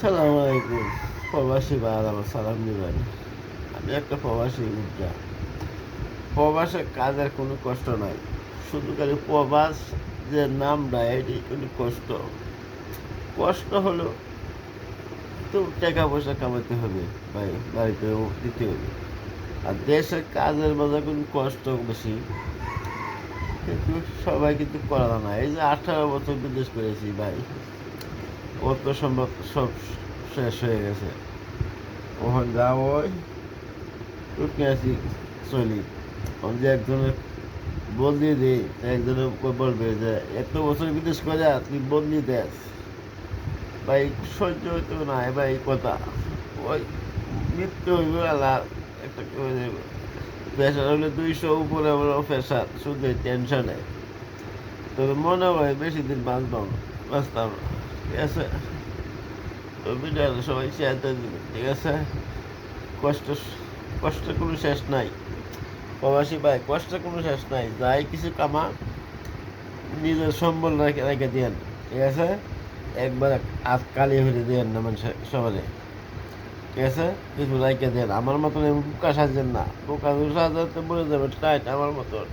সালাম আলাইকুম। প্রবাসী ভাই আমার সালাম দিবেন। আমি একটা প্রবাসী উদ্যা। প্রবাসে কাজের কোনো কষ্ট নাই, শুধু খালি প্রবাস যে নামটা এটি কিন্তু কষ্ট। কষ্ট হলো তো টাকা পয়সা কামাতে হবে ভাই, বাড়িতেও দিতে হবে। আর দেশের কাজের মধ্যে কোনো কষ্ট বেশি, কিন্তু সবাই কিন্তু করা না। এই যে 18 বছর বিদেশ করেছি ভাই, অত সম্ভব সব শেষ হয়ে গেছে। ওখানে যা ওই উঠে আসি চলি। আমি যে একজনের বদলি দিই, একজনে বলবে যে এত বছর বিদেশ করে তুই বদলি দেস ভাই, সহ্য হইতো না ভাই কথা। ওই মৃত্যু হইব আল্লাহ, একটা প্রেশার হলে 200 উপরে প্রেশার, শুধু টেনশনে। তবে মনে হয় বেশি দিন বাঁচতাম না। ঠিক আছে, তো ভিডিও সবাই শেয়ার করে দিবেন, ঠিক আছে। কষ্ট, কষ্টের কোনো শেষ নাই প্রবাসী ভাই, কষ্টের কোনো শেষ নাই। যাই কিছু কামা নিজের সম্বল রেখে রেখে দিয়েন, ঠিক আছে। একবার আজ কালি হয়ে দিয়েন না মানুষের শহরে, ঠিক আছে। কিছু রেখে দেন, আমার মতন বোকা সাজেন না। বোকা সাজাতে বলে যাবে টাইট আমার মতন।